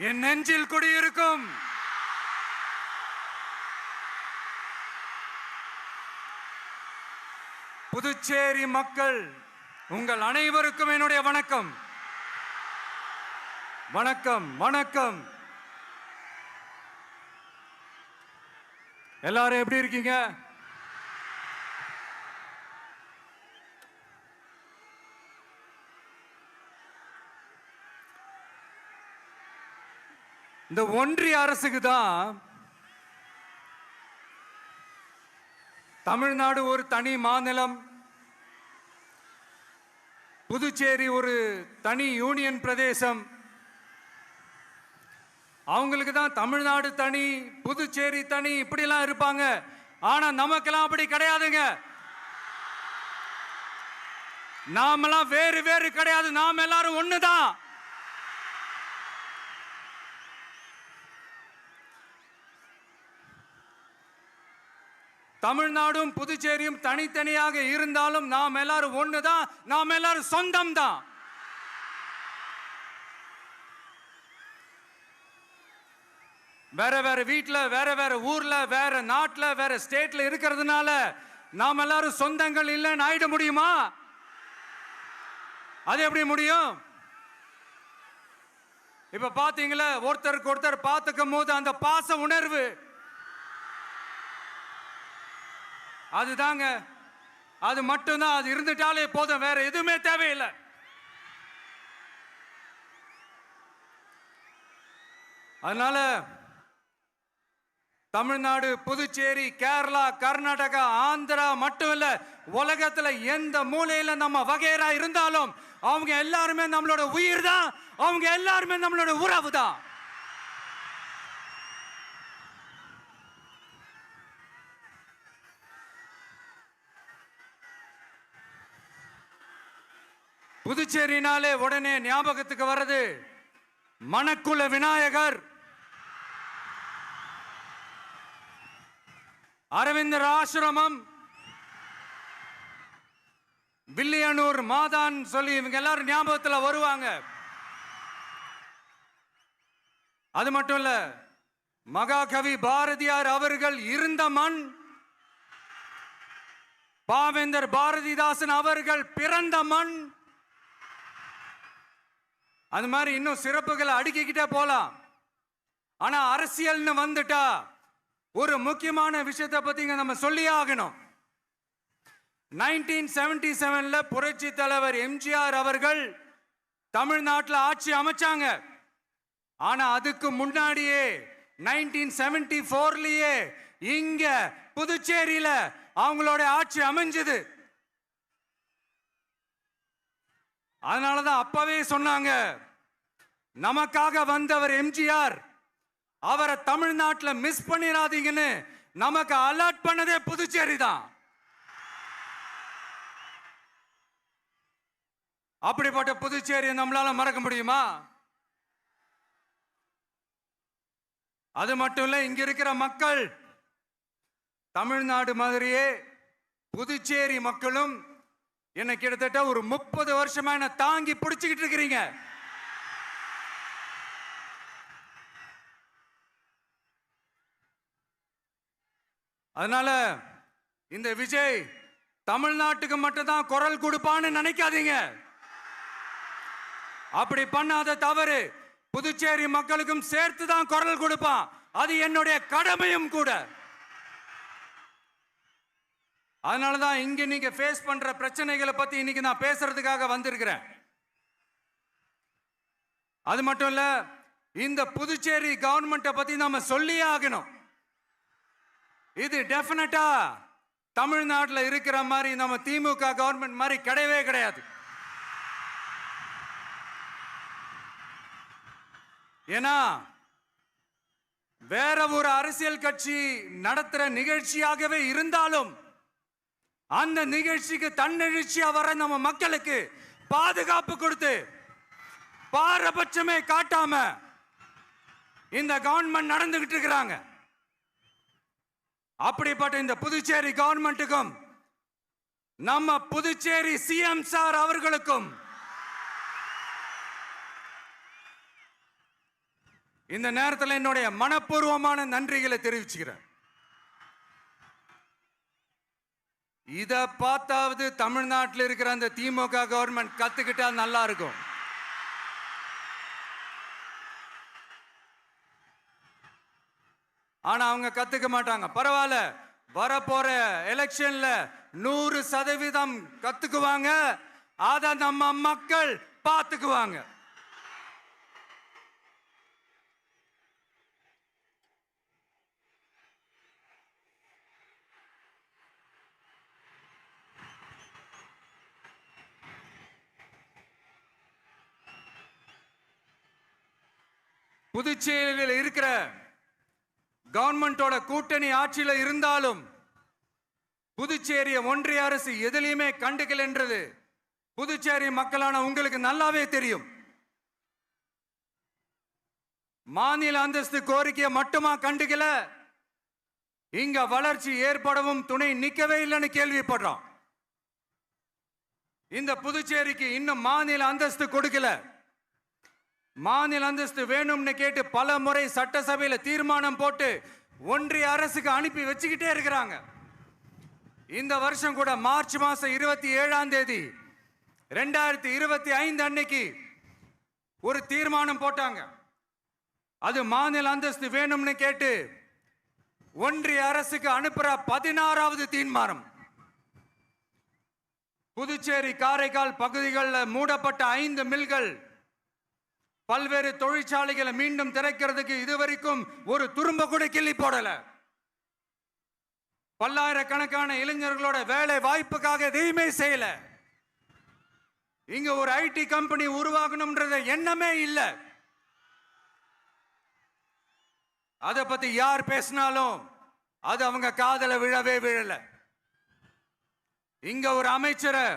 என் நெஞ்சில் குடியிருக்கும் புதுச்சேரி மக்கள் உங்கள் அனைவருக்கும் என்னுடைய வணக்கம். வணக்கம் வணக்கம். எல்லாரும் எப்படி இருக்கீங்க? இந்த ஒன்றிய அரசுக்கு தான் தமிழ்நாடு ஒரு தனி மாநிலம், புதுச்சேரி ஒரு தனி யூனியன் பிரதேசம். அவங்களுக்கு தான் தமிழ்நாடு தனி, புதுச்சேரி தனி, இப்படிலாம் இருப்பாங்க. ஆனா நமக்கெல்லாம் அப்படி கிடையாதுங்க. நாமெல்லாம் வேறு வேறு கிடையாது. நாம் எல்லாரும் ஒண்ணுதான். தமிழ்நாடும் புதுச்சேரியும் தனித்தனியாக இருந்தாலும் நாம் எல்லாரும் ஒண்ணுதான். நாம் எல்லாரும் சொந்தம் தான். வேற வேற வீட்டுல, வேற வேற ஊர்ல, வேற நாட்டுல, வேற ஸ்டேட்ல இருக்கிறதுனால நாம் எல்லாரும் சொந்தங்கள் இல்லைன்னு ஆயிட முடியுமா? அது எப்படி முடியும்? இப்ப பாத்தீங்களா, ஒருத்தருக்கு ஒருத்தர் பார்த்துக்கும் போது அந்த பாச உணர்வு, அதுதாங்க. அது மட்டும்தான். அது இருந்துட்டாலே போதும், வேற எதுவுமே தேவையில்லை. அதனால தமிழ்நாடு, புதுச்சேரி, கேரளா, கர்நாடகா, ஆந்திரா மட்டும் இல்ல, உலகத்துல எந்த மூலையில நம்ம வகைரா இருந்தாலும் அவங்க எல்லாருமே நம்மளோட உயிர் தான். அவங்க எல்லாருமே நம்மளோட உறவு தான். புதுச்சேரினாலே உடனே ஞாபகத்துக்கு வர்றது மணக்குள விநாயகர், அரவிந்தர் ஆசிரமம், வில்லியனூர் மாதான் சொல்லி இவங்க எல்லாரும் ஞாபகத்தில் வருவாங்க. அது மட்டும் இல்ல, மகாகவி பாரதியார் அவர்கள் இருந்த மண், பாவேந்தர் பாரதிதாசன் அவர்கள் பிறந்த மண். அது மாதிரி இன்னும் சிறப்புகளை அடுக்கிக்கிட்டே போலாம். ஆனா அரசியல்னு வந்துட்டா ஒரு முக்கியமான விஷயத்தை பத்தி நம்ம சொல்லியே ஆகணும். 1977 புரட்சி தலைவர் எம்ஜிஆர் அவர்கள் தமிழ்நாட்டில் ஆட்சி அமைச்சாங்க. ஆனா அதுக்கு முன்னாடியே 1974லயே இங்க புதுச்சேரியில அவங்களோட ஆட்சி அமைஞ்சது. அதனாலதான் அப்பவே சொன்னாங்க, நமக்காக வந்தவர் எம்ஜிஆர், அவரை தமிழ்நாட்டில் மிஸ் பண்ணிடாதீங்கன்னு நமக்கு அலர்ட் பண்ணதே புதுச்சேரி தான். அப்படிப்பட்ட புதுச்சேரியை நம்மளால மறக்க முடியுமா? அது மட்டும் இல்ல, இங்க இருக்கிற மக்கள் தமிழ்நாடு மாதிரியே புதுச்சேரி மக்களும் என்ன கிட்டத்தட்ட ஒரு 30 வருஷமா என்ன தாங்கி பிடிச்சுக்கிட்டு இருக்கிறீங்க. அதனால இந்த விஜய் தமிழ்நாட்டுக்கு மட்டும்தான் குரல் கொடுப்பான்னு நினைக்காதீங்க. அப்படி பண்ணாத தவறு. புதுச்சேரி மக்களுக்கும் சேர்த்து தான் குரல் கொடுப்பான். அது என்னுடைய கடமையும் கூட. அதனாலதான் இங்க நீங்க ஃபேஸ் பண்ற பிரச்சனைகளை பத்தி இன்னைக்கு நான் பேசுறதுக்காக வந்திருக்கிறேன். அது மட்டும் இல்ல, இந்த புதுச்சேரி கவர்மெண்ட்டை பத்தி நாம சொல்லியே ஆகணும். இது டெஃபினட்டா தமிழ்நாட்டில் இருக்கிற மாதிரி நம்ம திமுக கவர்மெண்ட் மாதிரி கிடையவே கிடையாது. ஏன்னா வேற ஒரு அரசியல் கட்சி நடத்துற நிகழ்ச்சியாகவே இருந்தாலும் அந்த நிகழ்ச்சிக்கு தன்னெழுச்சியா வர நம்ம மக்களுக்கு பாதுகாப்பு கொடுத்து பாரபட்சமே காட்டாம இந்த கவர்மெண்ட் நடந்துகிட்டு இருக்கிறாங்க. அப்படிப்பட்ட இந்த புதுச்சேரி கவர்மெண்ட்டுக்கும் நம்ம புதுச்சேரி சிஎம் சார் அவர்களுக்கும் இந்த நேரத்தில் என்னுடைய மனப்பூர்வமான நன்றிகளை தெரிவிச்சுக்கிறேன். இத பார்த்தாவது தமிழ்நாட்டில் இருக்கிற அந்த திமுக கவர்மெண்ட் கத்துக்கிட்டா நல்லா இருக்கும். ஆனா அவங்க கத்துக்க மாட்டாங்க. பரவாயில்ல, வரப்போற எலெக்ஷன்ல 100% கத்துக்குவாங்க. அத நம்ம மக்கள் பார்த்துக்குவாங்க. புதுச்சேரியில் இருக்கிற கவர்மெண்டோட கூட்டணி ஆட்சியில இருந்தாலும் புதுச்சேரிய ஒன்றிய அரசு எதிலையுமே கண்டுக்கல் என்றது புதுச்சேரி மக்களான உங்களுக்கு நல்லாவே தெரியும். மாநில அந்தஸ்து கோரிக்கையை மட்டுமா கண்டுக்கல, இங்க வளர்ச்சி ஏற்படவும் துணை நிக்கவே இல்லைன்னு கேள்விப்படுறோம். இந்த புதுச்சேரிக்கு இன்னும் மாநில அந்தஸ்து கொடுக்கல. மாநில அந்தஸ்து வேணும்னு கேட்டு பல முறை சட்டசபையில தீர்மானம் போட்டு ஒன்றிய அரசுக்கு அனுப்பி வச்சுக்கிட்டே இருக்கிறாங்க. இந்த வருஷம் கூட மார்ச் மாசம் 27ஆம் தேதி 2025 அன்னைக்கு ஒரு தீர்மானம் போட்டாங்க. அது மாநில அந்தஸ்து வேணும்னு கேட்டு ஒன்றிய அரசுக்கு அனுப்புற 16வது தீர்மானம். புதுச்சேரி காரைக்கால் பகுதிகளில் மூடப்பட்ட 5 மில்கள், பல்வேறு தொழிற்சாலைகளை மீண்டும் திறக்கிறதுக்கு இதுவரைக்கும் ஒரு துரும்ப கூட கிள்ளி போடல. பல்லாயிரக்கணக்கான இளைஞர்களோட வேலை வாய்ப்புக்காக எதையுமே செய்யல. இங்க ஒரு ஐடி கம்பெனி உருவாகணும்ன்றது எண்ணமே இல்லை. அதை பத்தி யார் பேசினாலும் அது அவங்க காதல விழவே விழல. இங்க ஒரு அமைச்சரை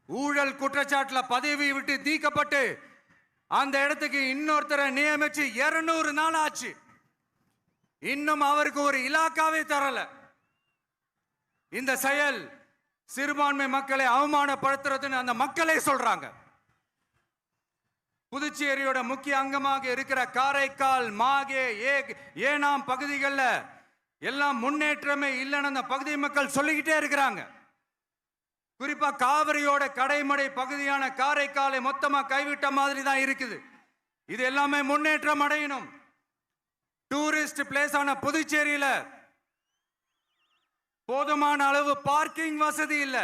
ஊழல் குற்றச்சாட்டுல பதவி விட்டு நீக்கப்பட்டு அந்த இடத்துக்கு இன்னொருத்தரை நியமிச்சு 200 நாள் ஆச்சு. இன்னும் அவருக்கு ஒரு இலாக்காவே தரல. இந்த செயல் சிறுபான்மை மக்களை அவமானப்படுத்துறதுன்னு அந்த மக்களே சொல்றாங்க. புதுச்சேரியோட முக்கிய அங்கமாக இருக்கிற காரைக்கால், மாகே, ஏனாம் பகுதிகளில் எல்லாம் முன்னேற்றமே இல்லைன்னு அந்த பகுதி மக்கள் சொல்லிக்கிட்டே இருக்கிறாங்க. குறிப்பா காவிரியோட கடைமடை பகுதியான காரைக்காலை மொத்தமா கைவிட்ட மாதிரி தான் இருக்குது. இது எல்லாமே முன்னேற்றம் அடையணும். டூரிஸ்ட் பிளேஸ் ஆன புதுச்சேரியில போதுமான அளவு பார்க்கிங் வசதி இல்ல,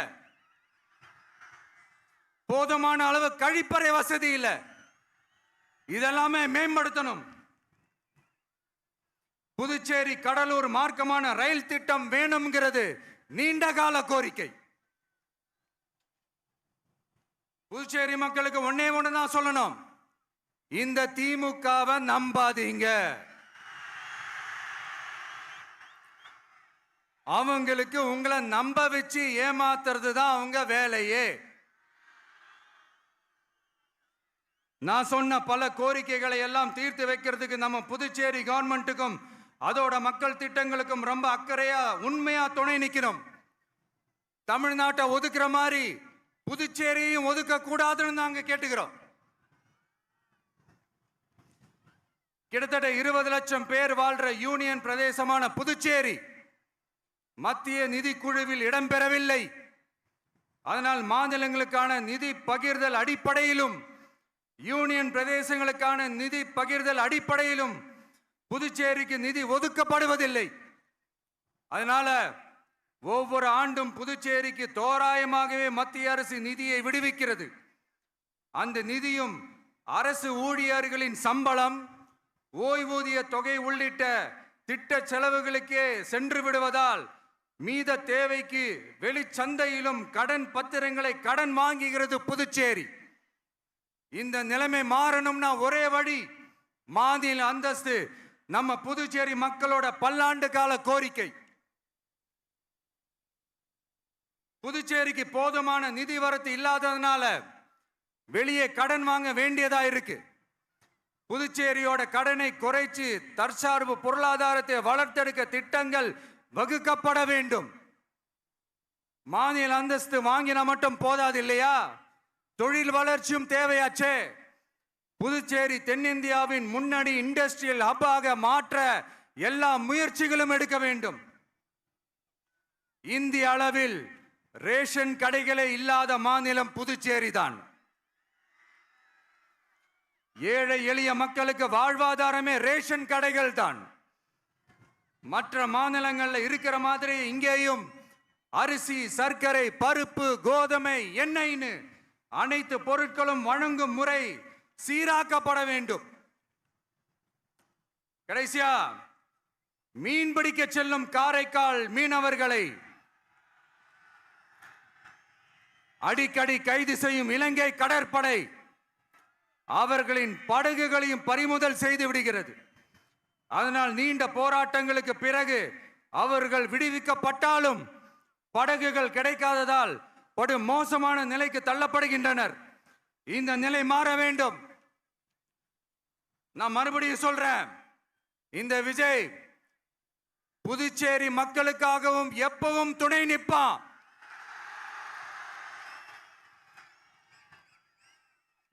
போதுமான அளவு கழிப்பறை வசதி இல்ல. இதெல்லாமே மேம்படுத்தணும். புதுச்சேரி கடலூர் மார்க்கமான ரயில் திட்டம் வேணும்ங்கிறது நீண்ட கால கோரிக்கை. புதுச்சேரி மக்களுக்கு ஒன்னே ஒண்ணுதான் சொல்லணும், இந்த திமுகவை நம்பாதீங்க. அவங்களுக்கு உங்களை நம்ப வச்சு ஏமாத்துறது தான் அவங்க வேலையே. நான் சொன்ன பல கோரிக்கைகளை எல்லாம் தீர்த்து வைக்கிறதுக்கு நம்ம புதுச்சேரி கவர்மெண்ட்டுக்கும் அதோட மக்கள் திட்டங்களுக்கும் ரொம்ப அக்கறையா உண்மையா துணை நிக்கணும். தமிழ்நாட்டை ஒதுக்குற மாதிரி புதுச்சேரியும் ஒதுக்க கூடாதுன்னு நாங்க கேட்டுக்கிறோம். கிட்டத்தட்ட 20 லட்சம் பேர் வாழ்ற யூனியன் பிரதேசமான புதுச்சேரி மத்திய நிதி குழுவில் இடம்பெறவில்லை. அதனால் மாநிலங்களுக்கான நிதி பகிர்தல் அடிப்படையிலும் யூனியன் பிரதேசங்களுக்கான நிதி பகிர்தல் அடிப்படையிலும் புதுச்சேரிக்கு நிதி ஒதுக்கப்படுவதில்லை. அதனால ஒவ்வொரு ஆண்டும் புதுச்சேரிக்கு தோராயமாகவே மத்திய அரசு நிதியை விடுவிக்கிறது. அந்த நிதியும் அரசு ஊழியர்களின் சம்பளம், ஓய்வூதிய தொகை உள்ளிட்ட திட்ட செலவுகளுக்கே சென்று விடுவதால் மீத தேவைக்கு வெளிச்சந்தையிலும் கடன் பத்திரங்களை கடன் வாங்குகிறது புதுச்சேரி. இந்த நிலைமை மாறணும்னா ஒரே வழி, மாநில அந்தஸ்து நம்ம புதுச்சேரி மக்களோட பல்லாண்டு கால கோரிக்கை. புதுச்சேரிக்கு போதுமான நிதி வரத்து இல்லாததுனால வெளியே கடன் வாங்க வேண்டியதா இருக்கு. புதுச்சேரியோட கடனை குறைச்சு தற்சார்பு பொருளாதாரத்தை வளர்த்தெடுக்க திட்டங்கள் வகுக்கப்பட வேண்டும். மாநில அந்தஸ்து வாங்கினா மட்டும் போதாது இல்லையா, தொழில் வளர்ச்சியும் தேவையாச்சே. புதுச்சேரி தென்னிந்தியாவின் முன்னணி இண்டஸ்ட்ரியல் ஹப்பாக மாற்ற எல்லா முயற்சிகளும் எடுக்க வேண்டும். இந்திய அளவில் ரேஷன் கடைகளே இல்லாத மாநிலம் புதுச்சேரி தான். ஏழை எளிய மக்களுக்கு வாழ்வாதாரமே ரேஷன் கடைகள் தான். மற்ற மாநிலங்கள்ல இருக்கிற மாதிரி இங்கேயும் அரிசி, சர்க்கரை, பருப்பு, கோதுமை, எண்ணெய்னு அனைத்து பொருட்களும் வழங்கும் முறை சீராக்கப்பட வேண்டும். கடைசியா மீன் பிடிக்க செல்லும் காரைக்கால் மீனவர்களை அடிக்கடி கைது செய்யும் இலங்கை கடற்படை அவர்களின் படகுகளையும் பறிமுதல் செய்து விடுகிறது. அதனால் நீண்ட போராட்டங்களுக்கு பிறகு அவர்கள் விடுவிக்கப்பட்டாலும் படகுகள் கிடைக்காததால் படு மோசமான நிலைக்கு தள்ளப்படுகின்றனர். இந்த நிலை மாற வேண்டும். நான் மறுபடியும் சொல்றேன், இந்த விஜய் புதுச்சேரி மக்களுக்காகவும் எப்பவும் துணை நிற்பான்.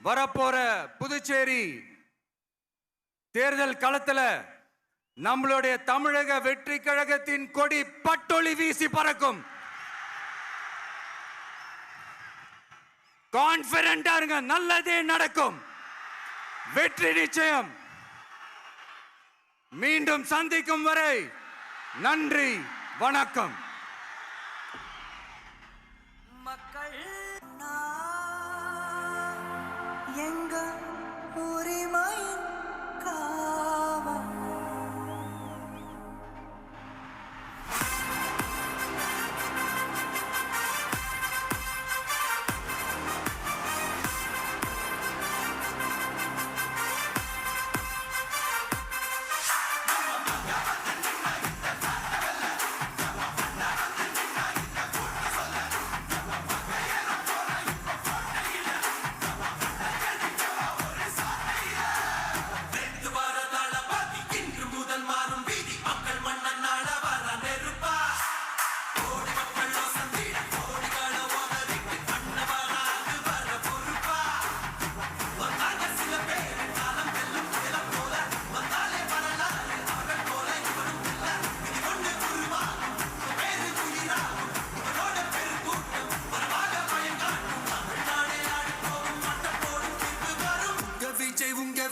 வரப்போற புதுச்சேரி தேர்தல் களத்துல நம்மளுடைய தமிழக வெற்றி கழகத்தின் கொடி பட்டொளி வீசி பறக்கும். கான்பிடண்டா இருங்க, நல்லதே நடக்கும். வெற்றி நிச்சயம். மீண்டும் சந்திக்கும் வரை நன்றி, வணக்கம். மக்கள் எங்க உரிமை காவல்.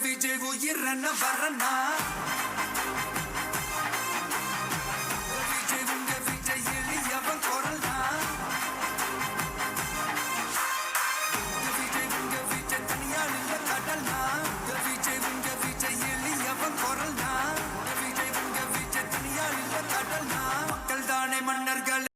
விஜய் உயிரன வரனா விஜய் எளியவன் குரல்னா விஜய் தனியால் இல்ல கடல்னா விஜய் எளியவன் குரல்னா விஜய் தனியால் இல்ல கடல்னா மக்கள் தானே மன்னர்கள்.